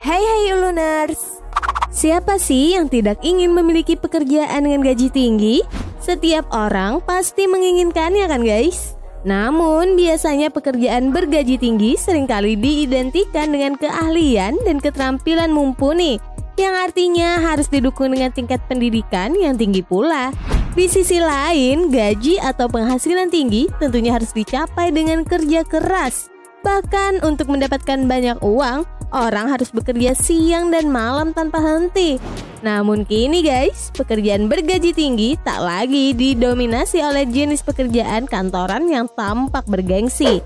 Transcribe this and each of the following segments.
Hai Uluners, siapa sih yang tidak ingin memiliki pekerjaan dengan gaji tinggi? Setiap orang pasti menginginkannya kan guys? Namun biasanya pekerjaan bergaji tinggi seringkali diidentikan dengan keahlian dan keterampilan mumpuni, yang artinya harus didukung dengan tingkat pendidikan yang tinggi pula. Di sisi lain, gaji atau penghasilan tinggi tentunya harus dicapai dengan kerja keras. Bahkan untuk mendapatkan banyak uang, orang harus bekerja siang dan malam tanpa henti. Namun kini guys, pekerjaan bergaji tinggi tak lagi didominasi oleh jenis pekerjaan kantoran yang tampak bergengsi.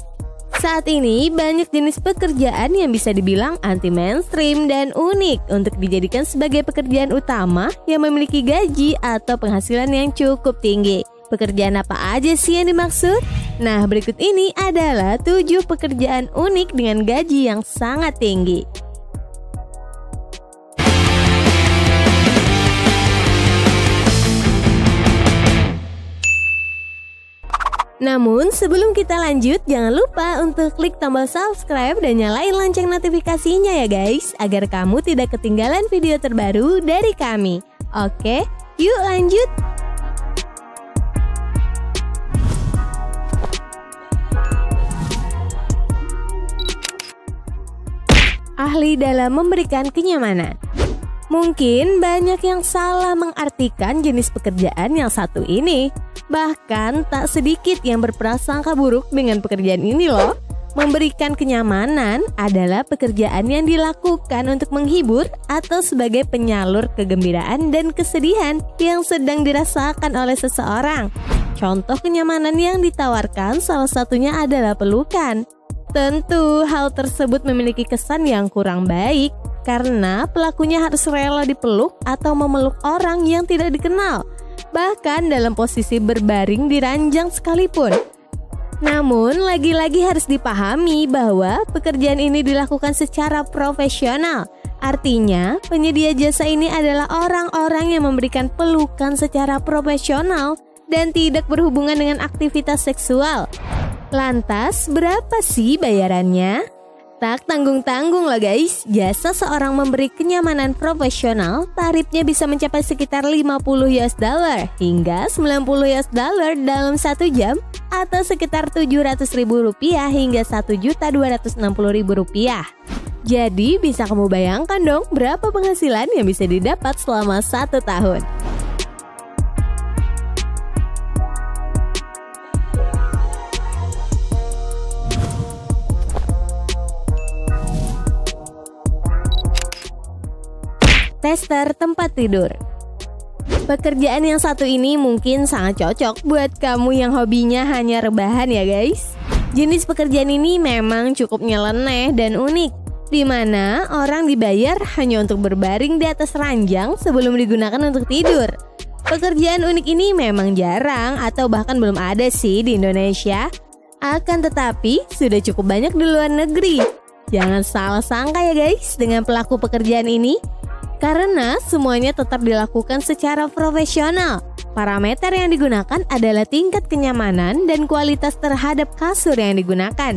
Saat ini banyak jenis pekerjaan yang bisa dibilang anti-mainstream dan unik untuk dijadikan sebagai pekerjaan utama yang memiliki gaji atau penghasilan yang cukup tinggi. Pekerjaan apa aja sih yang dimaksud? Nah, berikut ini adalah 7 pekerjaan unik dengan gaji yang sangat tinggi. Namun sebelum kita lanjut, jangan lupa untuk klik tombol subscribe dan nyalain lonceng notifikasinya ya guys, agar kamu tidak ketinggalan video terbaru dari kami. Oke, yuk lanjut. Ahli dalam memberikan kenyamanan. Mungkin banyak yang salah mengartikan jenis pekerjaan yang satu ini. Bahkan tak sedikit yang berprasangka buruk dengan pekerjaan ini loh. Memberikan kenyamanan adalah pekerjaan yang dilakukan untuk menghibur atau sebagai penyalur kegembiraan dan kesedihan yang sedang dirasakan oleh seseorang. Contoh kenyamanan yang ditawarkan salah satunya adalah pelukan. Tentu hal tersebut memiliki kesan yang kurang baik karena pelakunya harus rela dipeluk atau memeluk orang yang tidak dikenal, bahkan dalam posisi berbaring di ranjang sekalipun. Namun lagi-lagi harus dipahami bahwa pekerjaan ini dilakukan secara profesional. Artinya penyedia jasa ini adalah orang-orang yang memberikan pelukan secara profesional dan tidak berhubungan dengan aktivitas seksual. Lantas, berapa sih bayarannya? Tak tanggung-tanggung loh guys, jasa seorang memberi kenyamanan profesional, tarifnya bisa mencapai sekitar $50 hingga $90 dalam 1 jam, atau sekitar Rp700.000 hingga Rp1.260.000. Jadi bisa kamu bayangkan dong berapa penghasilan yang bisa didapat selama 1 tahun. Tester tempat tidur. Pekerjaan yang satu ini mungkin sangat cocok buat kamu yang hobinya hanya rebahan ya guys. Jenis pekerjaan ini memang cukup nyeleneh dan unik, di mana orang dibayar hanya untuk berbaring di atas ranjang sebelum digunakan untuk tidur. Pekerjaan unik ini memang jarang atau bahkan belum ada sih di Indonesia. Akan tetapi sudah cukup banyak di luar negeri. Jangan salah sangka ya guys dengan pelaku pekerjaan ini, karena semuanya tetap dilakukan secara profesional. Parameter yang digunakan adalah tingkat kenyamanan dan kualitas terhadap kasur yang digunakan.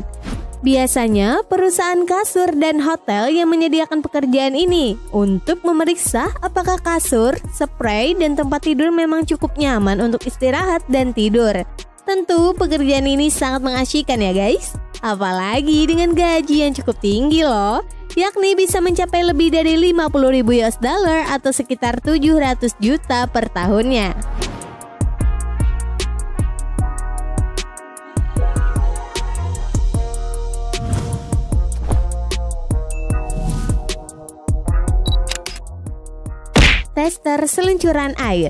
Biasanya perusahaan kasur dan hotel yang menyediakan pekerjaan ini untuk memeriksa apakah kasur, spray, dan tempat tidur memang cukup nyaman untuk istirahat dan tidur. Tentu pekerjaan ini sangat mengasyikkan ya guys. Apalagi dengan gaji yang cukup tinggi loh, yakni bisa mencapai lebih dari $50.000 atau sekitar 700 juta per tahunnya. Tester seluncuran air.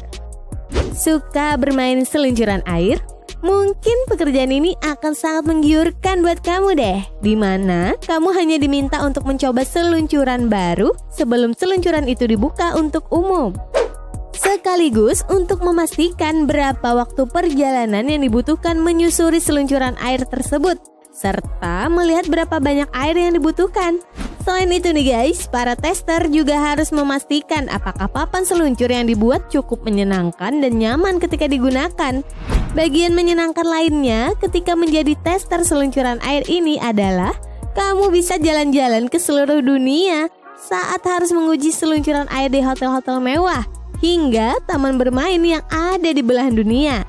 Suka bermain seluncuran air? Mungkin pekerjaan ini akan sangat menggiurkan buat kamu deh, di mana kamu hanya diminta untuk mencoba seluncuran baru sebelum seluncuran itu dibuka untuk umum. Sekaligus untuk memastikan berapa waktu perjalanan yang dibutuhkan menyusuri seluncuran air tersebut, serta melihat berapa banyak air yang dibutuhkan. Selain itu nih guys, para tester juga harus memastikan apakah papan seluncur yang dibuat cukup menyenangkan dan nyaman ketika digunakan. Bagian menyenangkan lainnya ketika menjadi tester seluncuran air ini adalah kamu bisa jalan-jalan ke seluruh dunia. saat harus menguji seluncuran air di hotel-hotel mewah hingga taman bermain yang ada di belahan dunia.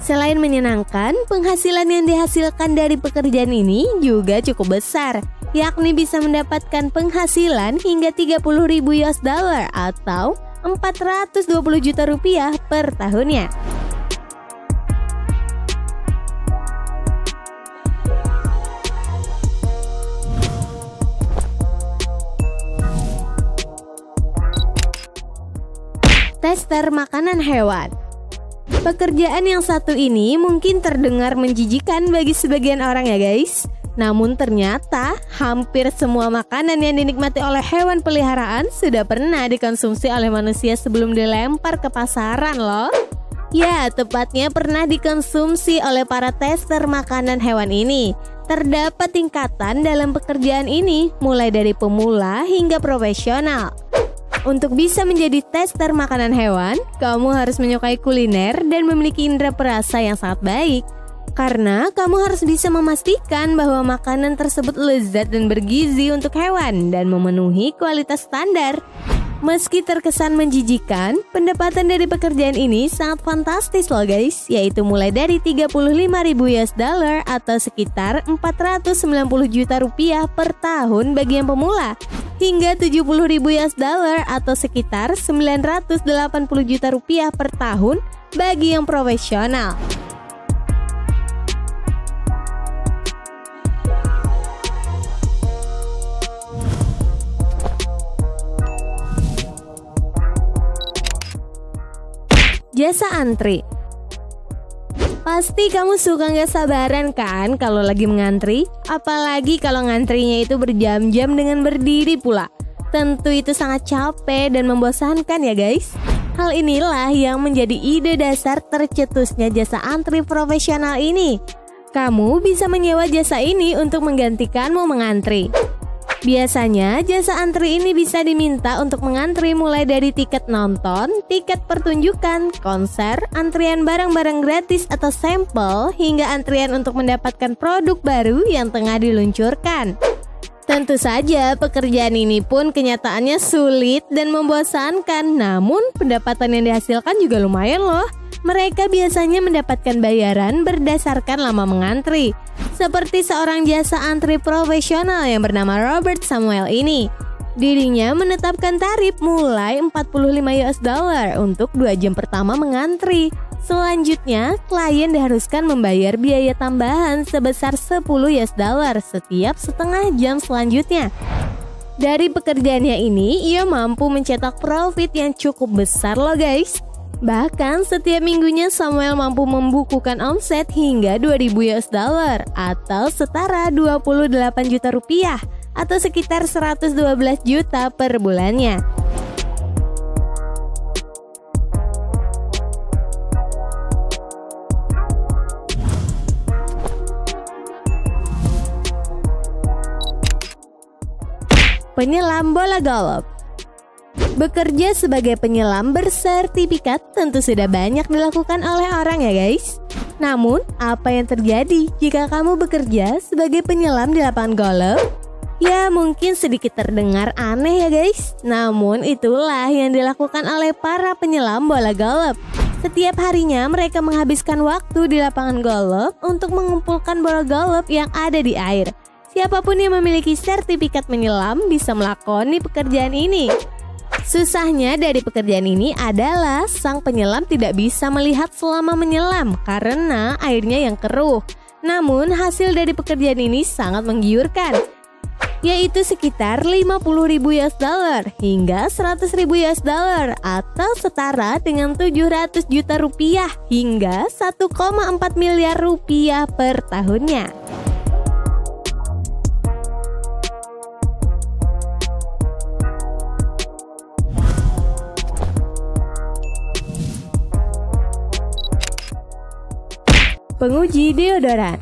Selain menyenangkan, penghasilan yang dihasilkan dari pekerjaan ini juga cukup besar, yakni bisa mendapatkan penghasilan hingga 30.000 US dollar atau 420 juta rupiah per tahunnya. Tester makanan hewan. Pekerjaan yang satu ini mungkin terdengar menjijikan bagi sebagian orang ya guys. Namun ternyata hampir semua makanan yang dinikmati oleh hewan peliharaan sudah pernah dikonsumsi oleh manusia sebelum dilempar ke pasaran loh. Ya, tepatnya pernah dikonsumsi oleh para tester makanan hewan ini. Terdapat tingkatan dalam pekerjaan ini, mulai dari pemula hingga profesional. Untuk bisa menjadi tester makanan hewan, kamu harus menyukai kuliner dan memiliki indera perasa yang sangat baik. Karena kamu harus bisa memastikan bahwa makanan tersebut lezat dan bergizi untuk hewan dan memenuhi kualitas standar. Meski terkesan menjijikan, pendapatan dari pekerjaan ini sangat fantastis loh guys, yaitu mulai dari 35.000 US dollar atau sekitar 490 juta rupiah per tahun bagi yang pemula, hingga 70.000 US dollar atau sekitar 980 juta rupiah per tahun bagi yang profesional. Jasa antri. Pasti kamu suka gak sabaran kan kalau lagi mengantri? Apalagi kalau ngantrinya itu berjam-jam dengan berdiri pula. Tentu itu sangat capek dan membosankan ya guys. Hal inilah yang menjadi ide dasar tercetusnya jasa antri profesional ini. Kamu bisa menyewa jasa ini untuk menggantikanmu mengantri. Biasanya jasa antri ini bisa diminta untuk mengantri mulai dari tiket nonton, tiket pertunjukan, konser, antrian barang-barang gratis atau sampel, hingga antrian untuk mendapatkan produk baru yang tengah diluncurkan. Tentu saja pekerjaan ini pun kenyataannya sulit dan membosankan, namun pendapatan yang dihasilkan juga lumayan loh. Mereka biasanya mendapatkan bayaran berdasarkan lama mengantri. Seperti seorang jasa antri profesional yang bernama Robert Samuel ini. Dirinya menetapkan tarif mulai 45 US dollar untuk 2 jam pertama mengantri. Selanjutnya, klien diharuskan membayar biaya tambahan sebesar 10 US dollar setiap setengah jam selanjutnya. Dari pekerjaannya ini, ia mampu mencetak profit yang cukup besar loh guys. Bahkan setiap minggunya Samuel mampu membukukan omset hingga 2.000 US dollar atau setara 28 juta rupiah atau sekitar 112 juta per bulannya. Penyelam bola golf. Bekerja sebagai penyelam bersertifikat tentu sudah banyak dilakukan oleh orang ya guys. Namun, apa yang terjadi jika kamu bekerja sebagai penyelam di lapangan golf? Ya mungkin sedikit terdengar aneh ya guys. Namun itulah yang dilakukan oleh para penyelam bola golf. Setiap harinya mereka menghabiskan waktu di lapangan golf untuk mengumpulkan bola golf yang ada di air. Siapapun yang memiliki sertifikat menyelam bisa melakoni pekerjaan ini. Susahnya dari pekerjaan ini adalah sang penyelam tidak bisa melihat selama menyelam karena airnya yang keruh. Namun hasil dari pekerjaan ini sangat menggiurkan, yaitu sekitar 50.000 US dollar hingga 100.000 US dollar atau setara dengan 700 juta rupiah hingga 1,4 miliar rupiah per tahunnya. Penguji deodoran.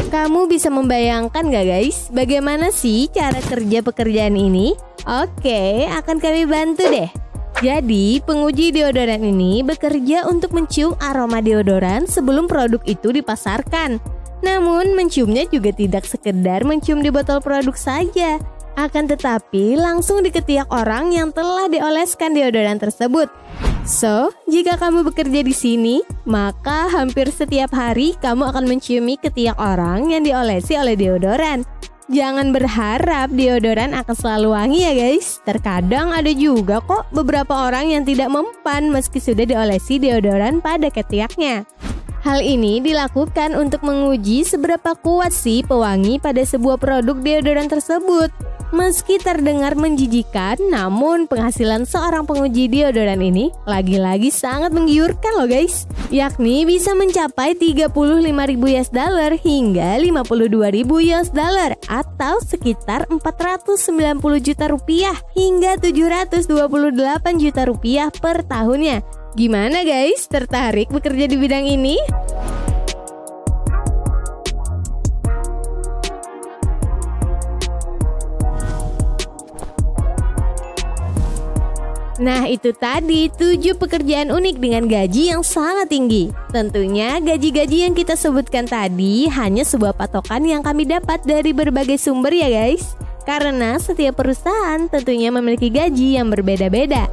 Kamu bisa membayangkan gak guys, bagaimana sih cara kerja pekerjaan ini? Oke, akan kami bantu deh. Jadi, penguji deodoran ini bekerja untuk mencium aroma deodoran sebelum produk itu dipasarkan. Namun, menciumnya juga tidak sekedar mencium di botol produk saja. Akan tetapi langsung di ketiak orang yang telah dioleskan deodoran tersebut. So, jika kamu bekerja di sini, maka hampir setiap hari kamu akan menciumi ketiak orang yang diolesi oleh deodoran. Jangan berharap deodoran akan selalu wangi ya guys. Terkadang ada juga kok beberapa orang yang tidak mempan meski sudah diolesi deodoran pada ketiaknya. Hal ini dilakukan untuk menguji seberapa kuat sih pewangi pada sebuah produk deodoran tersebut. Meski terdengar menjijikan, namun penghasilan seorang penguji deodoran ini lagi-lagi sangat menggiurkan loh guys. Yakni bisa mencapai 35.000 US dollar hingga 52.000 US dollar atau sekitar 490 juta rupiah hingga 728 juta rupiah per tahunnya. Gimana guys, tertarik bekerja di bidang ini? Nah itu tadi 7 pekerjaan unik dengan gaji yang sangat tinggi. Tentunya gaji-gaji yang kita sebutkan tadi hanya sebuah patokan yang kami dapat dari berbagai sumber ya guys. Karena setiap perusahaan tentunya memiliki gaji yang berbeda-beda.